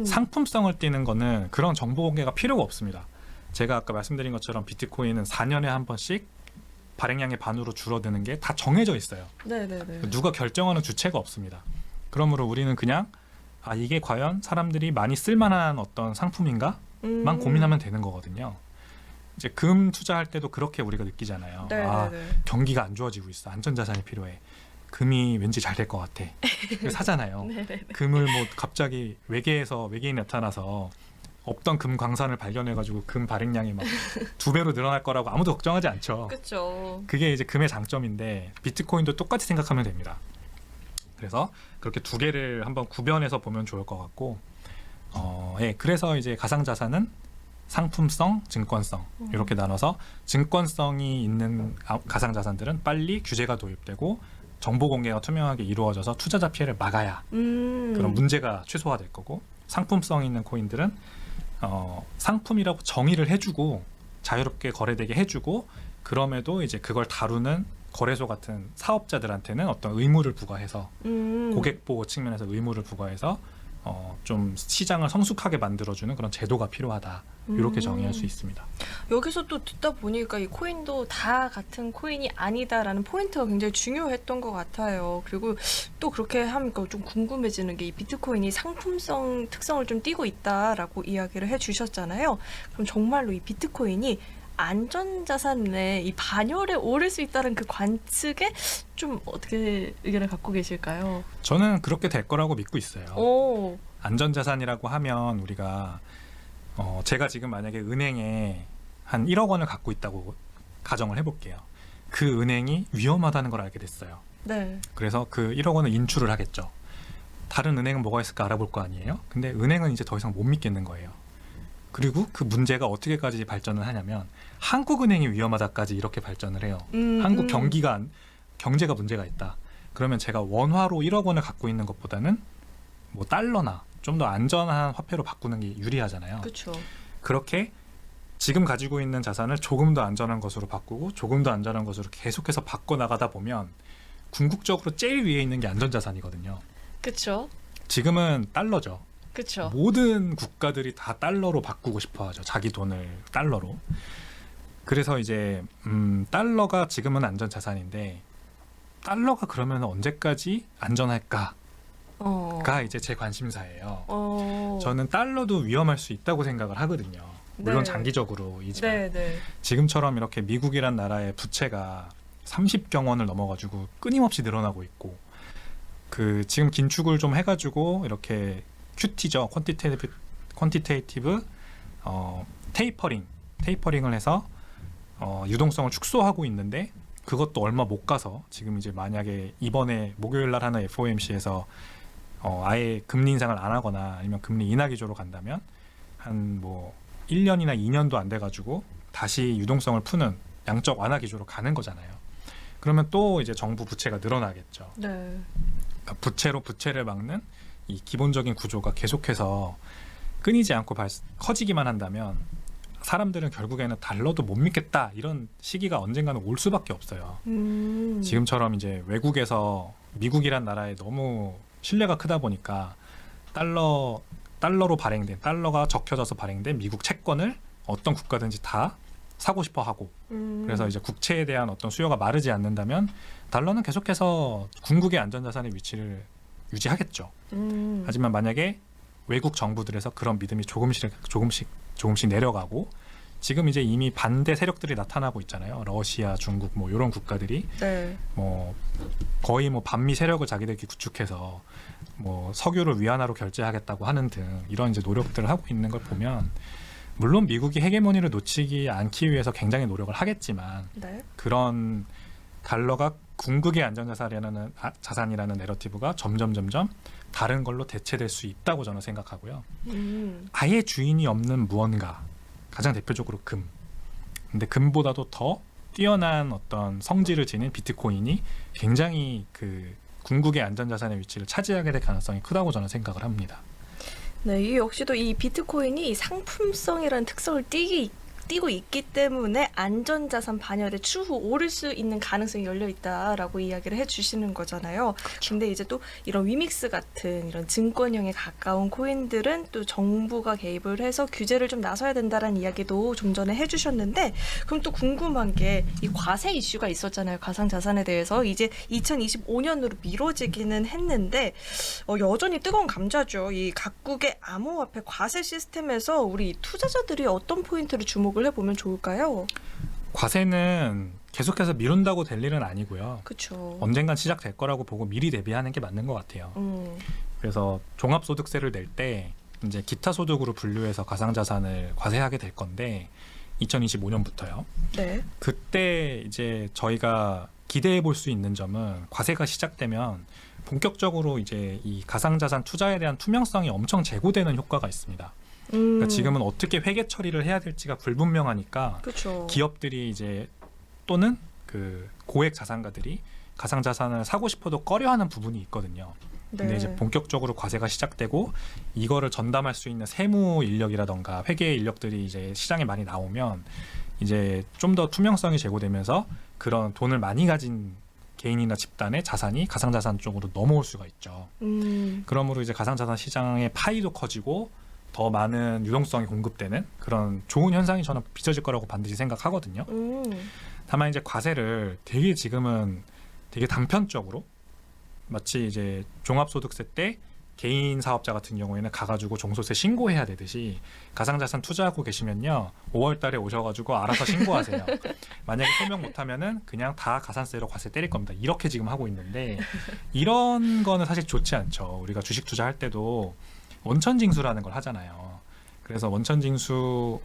상품성을 띠는 거는 그런 정보 공개가 필요가 없습니다. 제가 아까 말씀드린 것처럼 비트코인은 4년에 한 번씩 발행량의 반으로 줄어드는 게 다 정해져 있어요. 네네네. 누가 결정하는 주체가 없습니다. 그러므로 우리는 그냥 이게 과연 사람들이 많이 쓸만한 어떤 상품인가만 고민하면 되는 거거든요. 이제 금 투자할 때도 그렇게 우리가 느끼잖아요. 네네네. 경기가 안 좋아지고 있어. 안전자산이 필요해. 금이 왠지 잘 될 것 같아. 그래서 사잖아요. 네네네. 금을 뭐 갑자기 외계에서 외계인이 나타나서 없던 금 광산을 발견해가지고 금 발행량이 막 2배로 늘어날 거라고 아무도 걱정하지 않죠. 그렇죠. 그게 이제 금의 장점인데 비트코인도 똑같이 생각하면 됩니다. 그래서 그렇게 두 개를 한번 구별해서 보면 좋을 것 같고, 그래서 이제 가상자산은 상품성, 증권성 이렇게 나눠서 증권성이 있는 가상자산들은 빨리 규제가 도입되고 정보 공개가 투명하게 이루어져서 투자자 피해를 막아야 그런 문제가 최소화될 거고, 상품성 있는 코인들은 상품이라고 정의를 해주고 자유롭게 거래되게 해주고 그럼에도 이제 그걸 다루는 거래소 같은 사업자들한테는 어떤 의무를 부과해서 고객 보호 측면에서 의무를 부과해서 좀 시장을 성숙하게 만들어주는 그런 제도가 필요하다. 이렇게 정의할 수 있습니다. 여기서 또 듣다 보니까 이 코인도 다 같은 코인이 아니다라는 포인트가 굉장히 중요했던 것 같아요. 그리고 또 그렇게 하니까 좀 궁금해지는 게 이 비트코인이 상품성 특성을 좀 띠고 있다라고 이야기를 해주셨잖아요. 그럼 정말로 이 비트코인이 안전자산의 이 반열에 오를 수 있다는 그 관측에 좀 어떻게 의견을 갖고 계실까요? 저는 그렇게 될 거라고 믿고 있어요. 오. 안전자산이라고 하면 우리가 제가 지금 만약에 은행에 한 1억 원을 갖고 있다고 가정을 해볼게요. 그 은행이 위험하다는 걸 알게 됐어요. 네. 그래서 그 1억 원을 인출을 하겠죠. 다른 은행은 뭐가 있을까 알아볼 거 아니에요. 근데 은행은 이제 더 이상 못 믿겠는 거예요. 그리고 그 문제가 어떻게까지 발전을 하냐면 한국은행이 위험하다까지 이렇게 발전을 해요. 한국 경제가 문제가 있다. 그러면 제가 원화로 1억 원을 갖고 있는 것보다는 뭐 달러나 좀 더 안전한 화폐로 바꾸는 게 유리하잖아요. 그렇죠. 그렇게 지금 가지고 있는 자산을 조금 더 안전한 것으로 바꾸고 조금 더 안전한 것으로 계속해서 바꿔나가다 보면 궁극적으로 제일 위에 있는 게 안전자산이거든요. 그렇죠. 지금은 달러죠. 그렇죠. 모든 국가들이 다 달러로 바꾸고 싶어 하죠. 자기 돈을 달러로. 그래서 이제 달러가 지금은 안전자산인데 달러가 그러면 언제까지 안전할까? 가 이제 제 관심사예요. 저는 달러도 위험할 수 있다고 생각을 하거든요. 물론 네. 장기적으로이지만 네. 지금처럼 이렇게 미국이란 나라의 부채가 30경 원을 넘어가지고 끊임없이 늘어나고 있고 그 지금 긴축을 좀 해가지고 이렇게 QT죠. 퀀티테이티브 테이퍼링을 해서 유동성을 축소하고 있는데 그것도 얼마 못 가서 지금 이제 만약에 이번에 목요일 날 하는 FOMC에서 아예 금리 인상을 안 하거나 아니면 금리 인하 기조로 간다면 한 뭐 1년이나 2년도 안 돼가지고 다시 유동성을 푸는 양적 완화 기조로 가는 거잖아요. 그러면 또 이제 정부 부채가 늘어나겠죠. 네. 그러니까 부채로 부채를 막는 이 기본적인 구조가 계속해서 끊이지 않고 커지기만 한다면 사람들은 결국에는 달러도 못 믿겠다 이런 시기가 언젠가는 올 수밖에 없어요. 지금처럼 이제 외국에서 미국이란 나라에 너무 신뢰가 크다 보니까 달러로 발행된 달러가 적혀져서 발행된 미국 채권을 어떤 국가든지 다 사고 싶어 하고 그래서 이제 국채에 대한 어떤 수요가 마르지 않는다면 달러는 계속해서 궁극의 안전자산의 위치를 유지하겠죠. 하지만 만약에 외국 정부들에서 그런 믿음이 조금씩 내려가고 지금 이제 이미 반대 세력들이 나타나고 있잖아요. 러시아, 중국 뭐 이런 국가들이 네. 뭐 거의 뭐 반미 세력을 자기들끼리 구축해서 뭐 석유를 위안화로 결제하겠다고 하는 등 이런 이제 노력들을 하고 있는 걸 보면 물론 미국이 헤게모니를 놓치지 않기 위해서 굉장히 노력을 하겠지만 네. 그런 달러가 궁극의 안전자산이라는 내러티브가 점점 다른 걸로 대체될 수 있다고 저는 생각하고요. 아예 주인이 없는 무언가 가장 대표적으로 금. 근데 금보다도 더 뛰어난 어떤 성질을 지닌 비트코인이 굉장히 그 궁극의 안전자산의 위치를 차지하게 될 가능성이 크다고 저는 생각을 합니다. 네, 이 역시도 이 비트코인이 상품성이라는 특성을 띠고 있기 때문에 안전자산 반열에 추후 오를 수 있는 가능성이 열려 있다라고 이야기를 해주시는 거잖아요. 근데 이제 또 이런 위믹스 같은 이런 증권형에 가까운 코인들은 또 정부가 개입을 해서 규제를 좀 나서야 된다라는 이야기도 좀 전에 해주셨는데 그럼 또 궁금한 게 이 과세 이슈가 있었잖아요. 가상자산에 대해서 이제 2025년으로 미뤄지기는 했는데 여전히 뜨거운 감자죠. 이 각국의 암호화폐 과세 시스템에서 우리 투자자들이 어떤 포인트를 주목을 해보면 좋을까요? 과세는 계속해서 미룬다고 될 일은 아니고요. 그렇죠. 언젠간 시작될 거라고 보고 미리 대비하는 게 맞는 것 같아요. 그래서 종합소득세를 낼 때 이제 기타 소득으로 분류해서 가상자산을 과세하게 될 건데 2025년부터요. 네. 그때 이제 저희가 기대해 볼 수 있는 점은 과세가 시작되면 본격적으로 이제 이 가상자산 투자에 대한 투명성이 엄청 제고되는 효과가 있습니다. 그러니까 지금은 어떻게 회계 처리를 해야 될지가 불분명하니까 그렇죠. 기업들이 이제 또는 그 고액 자산가들이 가상자산을 사고 싶어도 꺼려하는 부분이 있거든요. 근데 네. 이제 본격적으로 과세가 시작되고 이거를 전담할 수 있는 세무 인력이라던가 회계 인력들이 이제 시장에 많이 나오면 이제 좀 더 투명성이 제고되면서 그런 돈을 많이 가진 개인이나 집단의 자산이 가상자산 쪽으로 넘어올 수가 있죠. 그러므로 이제 가상자산 시장의 파이도 커지고 더 많은 유동성이 공급되는 그런 좋은 현상이 저는 빚어질 거라고 반드시 생각하거든요. 다만 이제 과세를 지금은 되게 단편적으로 마치 이제 종합소득세 때 개인 사업자 같은 경우에는 가가지고 종소세 신고해야 되듯이 가상자산 투자하고 계시면요 5월달에 오셔가지고 알아서 신고하세요. 만약에 소명 못하면은 그냥 다 가산세로 과세 때릴 겁니다. 이렇게 지금 하고 있는데 이런 거는 사실 좋지 않죠. 우리가 주식 투자할 때도 원천징수라는 걸 하잖아요. 그래서 원천징수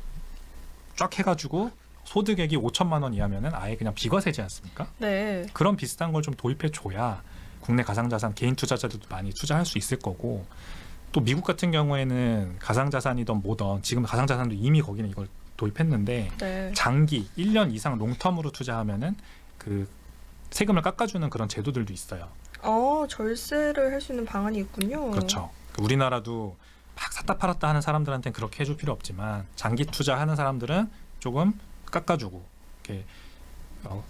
쫙 해가지고 소득액이 5천만 원 이하면은 아예 그냥 비과세지 않습니까? 네. 그런 비슷한 걸 좀 도입해 줘야 국내 가상자산 개인 투자자들도 많이 투자할 수 있을 거고 또 미국 같은 경우에는 가상자산이든 뭐든 지금 가상자산도 이미 거기는 이걸 도입했는데 네. 장기 1년 이상 롱텀으로 투자하면은 그 세금을 깎아주는 그런 제도들도 있어요. 절세를 할 수 있는 방안이 있군요. 그렇죠. 우리나라도 막 샀다 팔았다 하는 사람들한테는 그렇게 해줄 필요 없지만 장기 투자하는 사람들은 조금 깎아주고 이렇게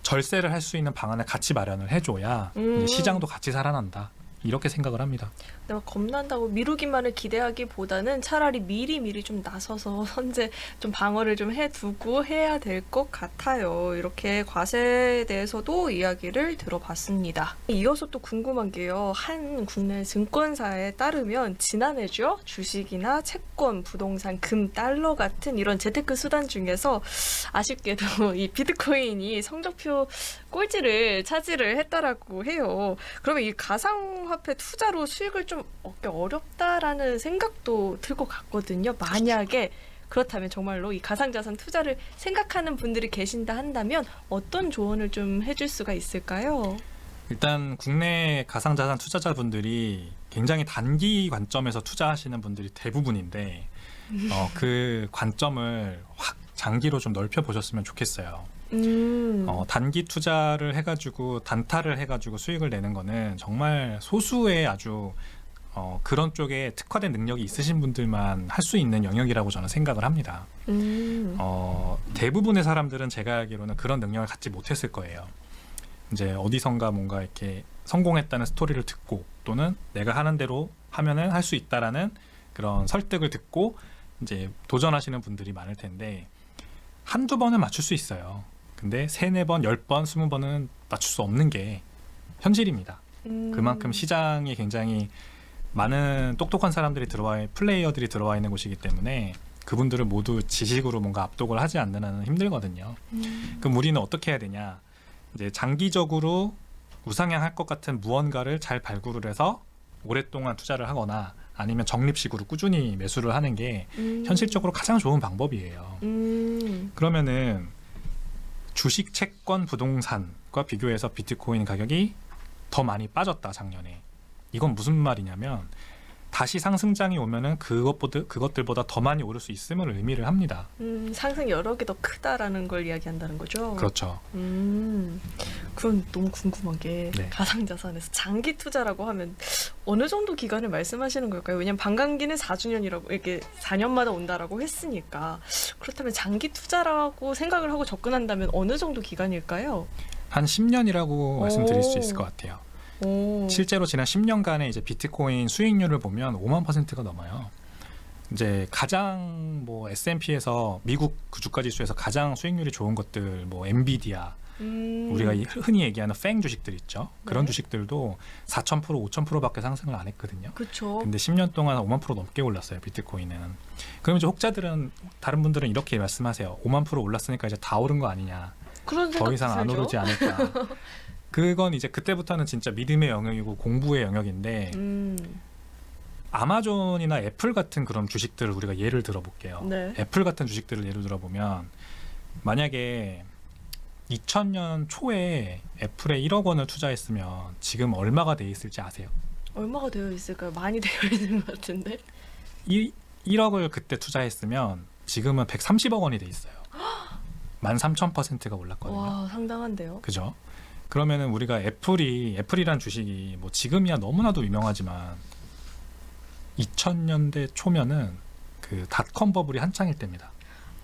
절세를 할 수 있는 방안을 같이 마련을 해줘야 이제 시장도 같이 살아난다. 이렇게 생각을 합니다. 내가 겁난다고 미루기만을 기대하기보다는 차라리 미리 좀 나서서 현재 좀 방어를 좀 해두고 해야 될 것 같아요. 이렇게 과세에 대해서도 이야기를 들어봤습니다. 이어서 또 궁금한 게요. 한 국내 증권사에 따르면 지난해죠. 주식이나 채권, 부동산, 금, 달러 같은 이런 재테크 수단 중에서 아쉽게도 이 비트코인이 성적표 꼴찌를 차지를 했다라고 해요. 그러면 이 가상화폐 투자로 수익을 좀 얻기 어렵다라는 생각도 들 것 같거든요. 만약에 그렇다면 정말로 이 가상자산 투자를 생각하는 분들이 계신다 한다면 어떤 조언을 좀 해줄 수가 있을까요? 일단 국내 가상자산 투자자분들이 굉장히 단기 관점에서 투자하시는 분들이 대부분인데 그 관점을 확 장기로 좀 넓혀 보셨으면 좋겠어요. 단기 투자를 해가지고 단타를 해가지고 수익을 내는 거는 정말 소수의 아주 그런 쪽에 특화된 능력이 있으신 분들만 할 수 있는 영역이라고 저는 생각을 합니다. 대부분의 사람들은 제가 알기로는 그런 능력을 갖지 못했을 거예요. 이제 어디선가 뭔가 이렇게 성공했다는 스토리를 듣고 또는 내가 하는 대로 하면은 할 수 있다라는 그런 설득을 듣고 이제 도전하시는 분들이 많을 텐데 한두 번은 맞출 수 있어요. 근데 3, 4번, 10번, 20번은 맞출 수 없는 게 현실입니다. 그만큼 시장이 굉장히 많은 똑똑한 사람들이 플레이어들이 들어와 있는 곳이기 때문에 그분들을 모두 지식으로 뭔가 압독을 하지 않는 한은 힘들거든요. 그럼 우리는 어떻게 해야 되냐? 이제 장기적으로 우상향할 것 같은 무언가를 잘 발굴을 해서 오랫동안 투자를 하거나 아니면 적립식으로 꾸준히 매수를 하는 게 현실적으로 가장 좋은 방법이에요. 그러면은 주식, 채권, 부동산과 비교해서 비트코인 가격이 더 많이 빠졌다 작년에. 이건 무슨 말이냐면 다시 상승장이 오면은 그것들보다 더 많이 오를 수 있음을 의미를 합니다. 상승 여력이 더 크다라는 걸 이야기한다는 거죠. 그렇죠. 그럼 너무 궁금한 게 네. 가상자산에서 장기 투자라고 하면 어느 정도 기간을 말씀하시는 걸까요? 왜냐면 반감기는 4주년이라고 이렇게 4년마다 온다라고 했으니까 그렇다면 장기 투자라고 생각을 하고 접근한다면 어느 정도 기간일까요? 한 10년이라고 말씀드릴 수 오. 있을 것 같아요. 오. 실제로 지난 10년간의 이제 비트코인 수익률을 보면 5만%가 넘어요. 이제 가장 뭐 S&P에서 미국 그 주가 지수에서 가장 수익률이 좋은 것들 뭐 엔비디아 우리가 흔히 얘기하는 팽 주식들 있죠. 그런 네. 주식들도 4,000%, 5,000%밖에 상승을 안 했거든요. 그렇죠. 근데 10년 동안 5만% 넘게 올랐어요. 비트코인은. 그럼 이제 혹자들은 다른 분들은 이렇게 말씀하세요. 5만% 올랐으니까 이제 다 오른 거 아니냐. 그런 더 이상 안 들죠? 오르지 않을까. 그건 이제 그때부터는 진짜 믿음의 영역이고 공부의 영역인데 아마존이나 애플 같은 그런 주식들을 우리가 예를 들어볼게요. 네. 애플 같은 주식들을 예를 들어보면 만약에 2000년 초에 애플에 1억 원을 투자했으면 지금 얼마가 돼 있을지 아세요? 얼마가 되어 있을까요? 많이 되어 있는 것 같은데. 1억을 그때 투자했으면 지금은 130억 원이 돼 있어요. 13,000%가 올랐거든요. 와, 상당한데요. 그죠? 그러면은 우리가 애플이란 주식이 뭐 지금이야 너무나도 유명하지만 2000년대 초면은 그 닷컴 버블이 한창일 때입니다.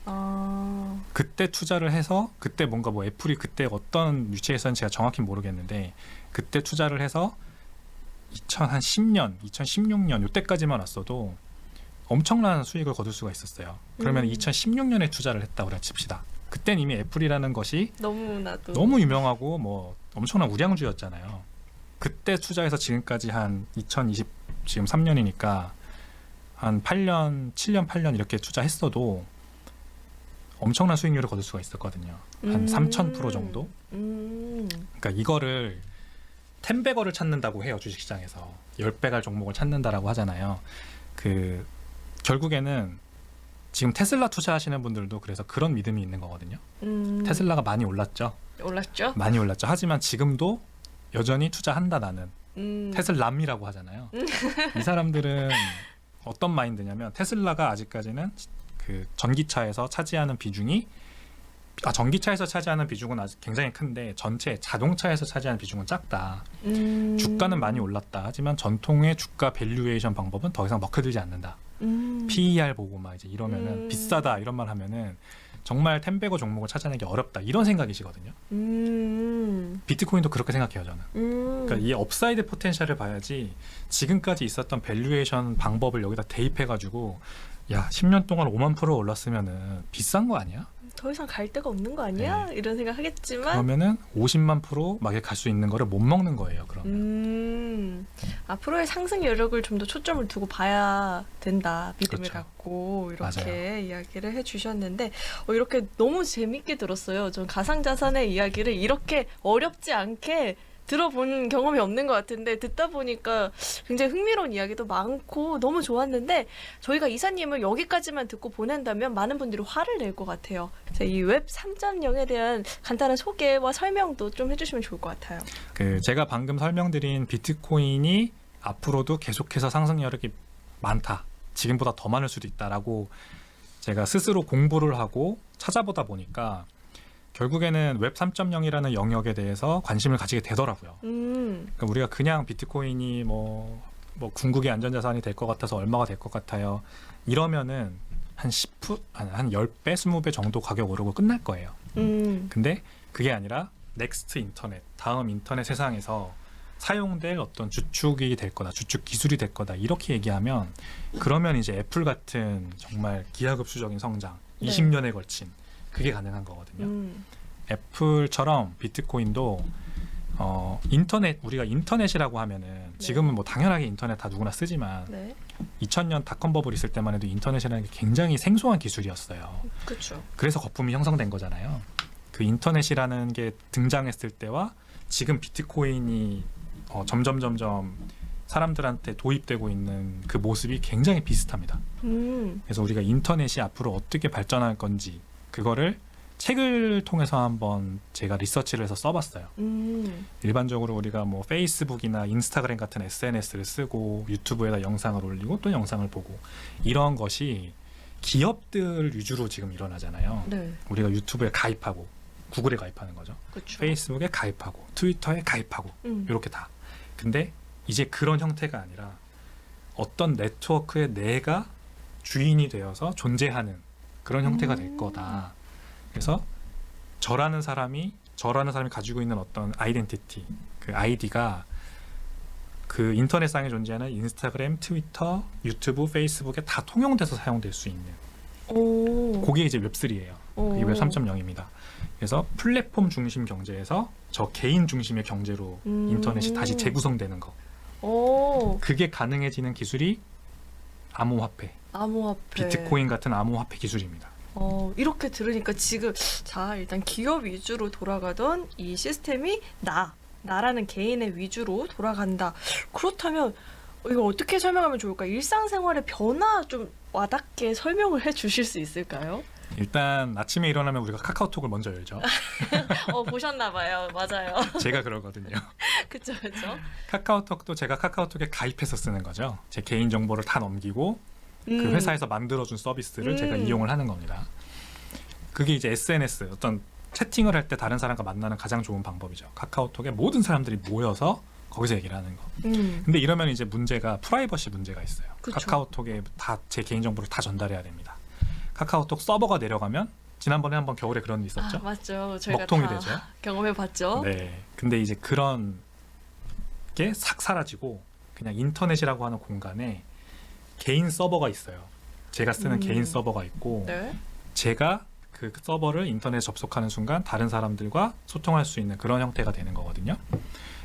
아, 그때 투자를 해서 그때 뭔가 뭐 애플이 그때 어떤 위치에서는 제가 정확히 모르겠는데 그때 투자를 해서 2010년, 2016년 이때까지만 왔어도 엄청난 수익을 거둘 수가 있었어요. 그러면 2016년에 투자를 했다고 칩시다. 그땐 이미 애플이라는 것이 너무나도 너무 유명하고 뭐 엄청난 우량주였잖아요. 그때 투자해서 지금까지 한 2020 지금 3년이니까 한 8년, 7년, 8년 이렇게 투자했어도 엄청난 수익률을 거둘 수가 있었거든요. 한 3,000% 정도. 그러니까 이거를 10배거를 찾는다고 해요. 주식시장에서 10배 갈 종목을 찾는다라고 하잖아요. 그 결국에는 지금 테슬라 투자하시는 분들도 그래서 그런 믿음이 있는 거거든요. 테슬라가 많이 올랐죠. 올랐죠? 많이 올랐죠. 하지만 지금도 여전히 투자한다 나는. 음. 테슬람이라고 하잖아요. 이 사람들은 어떤 마인드냐면 테슬라가 아직까지는 그 전기차에서 차지하는 비중이 전기차에서 차지하는 비중은 아직 굉장히 큰데 전체 자동차에서 차지하는 비중은 작다. 주가는 많이 올랐다. 하지만 전통의 주가 밸류에이션 방법은 더 이상 먹혀들지 않는다. PER 보고 막 이제 이러면은 비싸다 이런 말 하면은 정말 텐베거 종목을 찾아내기 어렵다 이런 생각이시거든요. 비트코인도 그렇게 생각해요 저는. 그러니까 이 업사이드 포텐셜을 봐야지 지금까지 있었던 밸류에이션 방법을 여기다 대입해가지고 야 10년 동안 5만% 올랐으면은 비싼 거 아니야? 더 이상 갈 데가 없는 거 아니야? 이런 생각 하겠지만 그러면은 50만% 막에 갈 수 있는 거를 못 먹는 거예요. 그러면. 앞으로의 상승 여력을 좀 더 초점을 두고 봐야 된다. 믿음을 그렇죠. 갖고 이렇게 맞아요. 이야기를 해주셨는데 이렇게 너무 재밌게 들었어요. 전 가상자산의 이야기를 이렇게 어렵지 않게 들어본 경험이 없는 것 같은데 듣다 보니까 굉장히 흥미로운 이야기도 많고 너무 좋았는데 저희가 이사님을 여기까지만 듣고 보낸다면 많은 분들이 화를 낼 것 같아요. 이 웹 3.0에 대한 간단한 소개와 설명도 좀 해주시면 좋을 것 같아요. 그 제가 방금 설명드린 비트코인이 앞으로도 계속해서 상승 여력이 많다. 지금보다 더 많을 수도 있다라고 제가 스스로 공부를 하고 찾아보다 보니까 결국에는 웹 3.0이라는 영역에 대해서 관심을 가지게 되더라고요. 그러니까 우리가 그냥 비트코인이 뭐 뭐 궁극의 안전자산이 될 것 같아서 얼마가 될 것 같아요. 이러면은 한 10배, 20배 정도 가격 오르고 끝날 거예요. 근데 그게 아니라 넥스트 인터넷, 다음 인터넷 세상에서 사용될 어떤 주축이 될 거다, 주축 기술이 될 거다 이렇게 얘기하면 그러면 이제 애플 같은 정말 기하급수적인 성장, 네. 20년에 걸친 그게 가능한 거거든요. 애플처럼 비트코인도 인터넷, 우리가 인터넷이라고 하면은 지금은 뭐 당연하게 인터넷 다 누구나 쓰지만 네. 2000년 닷컴 버블 있을 때만 해도 인터넷이라는 게 굉장히 생소한 기술이었어요. 그렇죠. 그래서 거품이 형성된 거잖아요. 그 인터넷이라는 게 등장했을 때와 지금 비트코인이 점점 사람들한테 도입되고 있는 그 모습이 굉장히 비슷합니다. 그래서 우리가 인터넷이 앞으로 어떻게 발전할 건지 그거를 책을 통해서 한번 제가 리서치를 해서 써봤어요. 일반적으로 우리가 뭐 페이스북이나 인스타그램 같은 SNS를 쓰고 유튜브에다 영상을 올리고 또 영상을 보고 이런 것이 기업들 위주로 지금 일어나잖아요. 네. 우리가 유튜브에 가입하고 구글에 가입하는 거죠. 그렇죠. 페이스북에 가입하고 트위터에 가입하고 이렇게 다. 근데 이제 그런 형태가 아니라 어떤 네트워크에 내가 주인이 되어서 존재하는 그런 형태가 될 거다. 그래서 저라는 사람이 가지고 있는 어떤 아이덴티티, 그 아이디가 그 인터넷상에 존재하는 인스타그램, 트위터, 유튜브, 페이스북에 다 통용돼서 사용될 수 있는 그게 이제 웹3예요. 그게 웹 3.0입니다. 그래서 플랫폼 중심 경제에서 저 개인 중심의 경제로 인터넷이 다시 재구성되는 거. 그게 가능해지는 기술이 암호화폐, 비트코인 같은 암호화폐 기술입니다. 이렇게 들으니까 지금 일단 기업 위주로 돌아가던 이 시스템이 나라는 개인의 위주로 돌아간다. 그렇다면 이거 어떻게 설명하면 좋을까? 일상생활의 변화 좀 와닿게 설명을 해주실 수 있을까요? 일단 아침에 일어나면 우리가 카카오톡을 먼저 열죠. 보셨나봐요. 맞아요. 제가 그러거든요. 그쵸. 카카오톡도 제가 카카오톡에 가입해서 쓰는 거죠. 제 개인 정보를 다 넘기고 그 회사에서 만들어준 서비스를 제가 이용을 하는 겁니다. 그게 이제 SNS, 어떤 채팅을 할 때 다른 사람과 만나는 가장 좋은 방법이죠. 카카오톡에 모든 사람들이 모여서 거기서 얘기를 하는 거. 근데 이러면 이제 문제가 프라이버시 문제가 있어요. 그쵸. 카카오톡에 다 제 개인 정보를 다 전달해야 됩니다. 카카오톡 서버가 내려가면 지난번에 한번 겨울에 그런 일 있었죠. 맞죠. 저희가 먹통이 다 되죠. 경험해봤죠. 네. 근데 이제 그런 게 싹 사라지고 그냥 인터넷이라고 하는 공간에 개인 서버가 있어요. 제가 쓰는 개인 서버가 있고 네. 제가 그 서버를 인터넷에 접속하는 순간 다른 사람들과 소통할 수 있는 그런 형태가 되는 거거든요.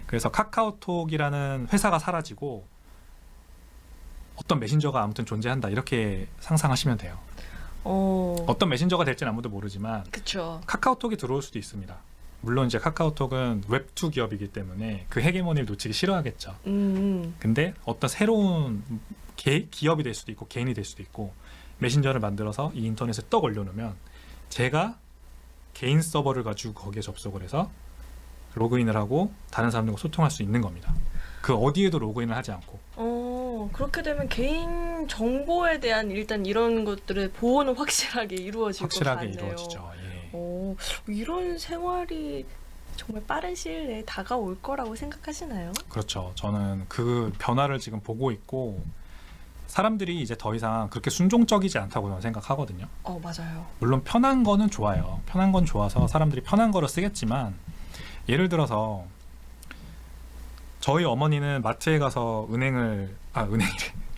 그래서 카카오톡이라는 회사가 사라지고 어떤 메신저가 아무튼 존재한다 이렇게 상상하시면 돼요. 어떤 메신저가 될지는 아무도 모르지만 그쵸. 카카오톡이 들어올 수도 있습니다. 물론 이제 카카오톡은 웹2 기업이기 때문에 그 헤게모니를 놓치기 싫어하겠죠. 근데 어떤 새로운 기업이 될 수도 있고 개인이 될 수도 있고 메신저를 만들어서 이 인터넷에 떡 올려놓으면 제가 개인 서버를 가지고 거기에 접속을 해서 로그인을 하고 다른 사람들과 소통할 수 있는 겁니다. 그 어디에도 로그인을 하지 않고. 그렇게 되면 개인 정보에 대한 일단 이런 것들의 보호는 확실하게 이루어질 것 같네요. 이루어지죠. 예. 이런 생활이 정말 빠른 시일 내에 다가올 거라고 생각하시나요? 그렇죠. 저는 그 변화를 지금 보고 있고 사람들이 이제 더 이상 그렇게 순종적이지 않다고 저는 생각하거든요. 맞아요. 물론 편한 거는 좋아요. 편한 건 좋아서 사람들이 편한 거를 쓰겠지만 예를 들어서 저희 어머니는 마트에 가서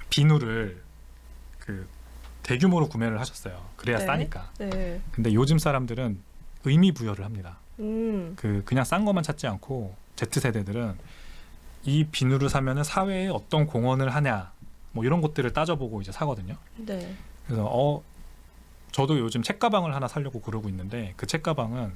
비누를 그 대규모로 구매를 하셨어요. 그래야 네. 싸니까. 네. 근데 요즘 사람들은 의미 부여를 합니다. 음. 그냥 싼 것만 찾지 않고 Z세대들은 이 비누를 사면은 사회에 어떤 공헌을 하냐 뭐 이런 것들을 따져보고 이제 사거든요. 네. 그래서 저도 요즘 책가방을 하나 사려고 그러고 있는데 그 책가방은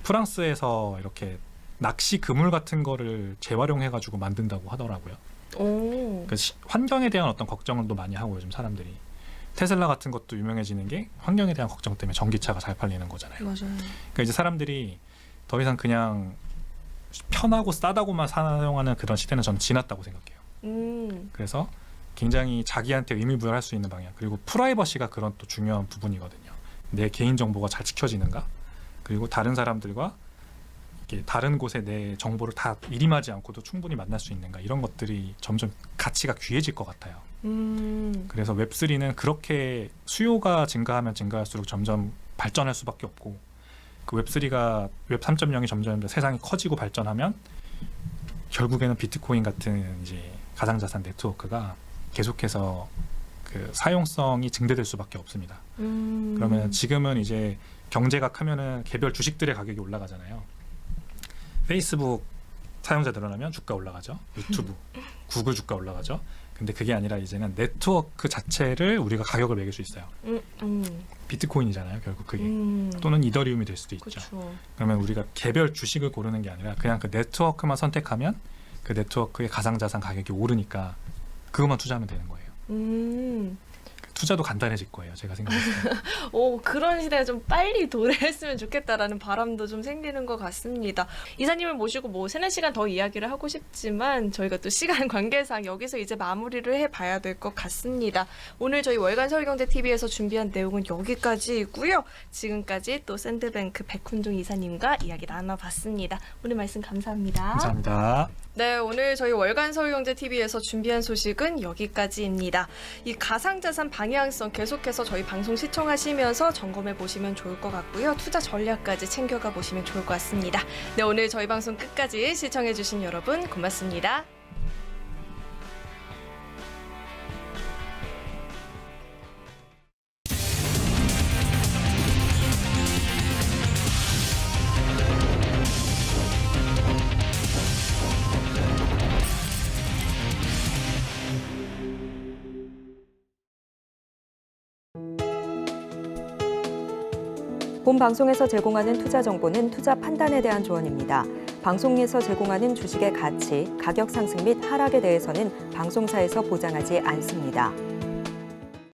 프랑스에서 이렇게 낚시 그물 같은 거를 재활용해가지고 만든다고 하더라고요. 오. 환경에 대한 어떤 걱정을 또 많이 하고 요즘 사람들이 테슬라 같은 것도 유명해지는 게 환경에 대한 걱정 때문에 전기차가 잘 팔리는 거잖아요. 맞아요. 그러니까 이제 사람들이 더 이상 그냥 편하고 싸다고만 사용하는 그런 시대는 저는 지났다고 생각해요. 그래서 굉장히 자기한테 의미 부여할 수 있는 방향 그리고 프라이버시가 그런 또 중요한 부분이거든요. 내 개인 정보가 잘 지켜지는가 그리고 다른 사람들과 이렇게 다른 곳에 내 정보를 다 일임하지 않고도 충분히 만날 수 있는가 이런 것들이 점점 가치가 귀해질 것 같아요. 그래서 웹3는 그렇게 수요가 증가하면 증가할수록 점점 발전할 수밖에 없고 그 웹3가 웹 3.0이 점점 세상이 커지고 발전하면 결국에는 비트코인 같은 이제 가상자산 네트워크가 계속해서 그 사용성이 증대될 수밖에 없습니다. 그러면 지금은 이제 경제가 크면은 개별 주식들의 가격이 올라가잖아요. 페이스북 사용자 늘어나면 주가 올라가죠. 유튜브, 구글 주가 올라가죠. 근데 그게 아니라 이제는 네트워크 자체를 우리가 가격을 매길 수 있어요. 비트코인이잖아요, 결국 그게. 또는 이더리움이 될 수도 있죠. 그쵸. 그러면 우리가 개별 주식을 고르는 게 아니라 그냥 그 네트워크만 선택하면 그 네트워크의 가상자산 가격이 오르니까 그것만 투자하면 되는 거예요. 투자도 간단해질 거예요, 제가 생각했을 때. 그런 시대가 좀 빨리 도래했으면 좋겠다라는 바람도 좀 생기는 것 같습니다. 이사님을 모시고 뭐 3-4시간 더 이야기를 하고 싶지만 저희가 또 시간 관계상 여기서 이제 마무리를 해봐야 될 것 같습니다. 오늘 저희 월간 서울경제TV에서 준비한 내용은 여기까지이고요. 지금까지 또 샌드뱅크 백훈종 이사님과 이야기 나눠봤습니다. 오늘 말씀 감사합니다. 감사합니다. 네, 오늘 저희 월간 서울경제TV에서 준비한 소식은 여기까지입니다. 이 가상자산 방향성 계속해서 저희 방송 시청하시면서 점검해 보시면 좋을 것 같고요. 투자 전략까지 챙겨가 보시면 좋을 것 같습니다. 네, 오늘 저희 방송 끝까지 시청해 주신 여러분 고맙습니다. 본 방송에서 제공하는 투자 정보는 투자 판단에 대한 조언입니다. 방송에서 제공하는 주식의 가치, 가격 상승 및 하락에 대해서는 방송사에서 보장하지 않습니다.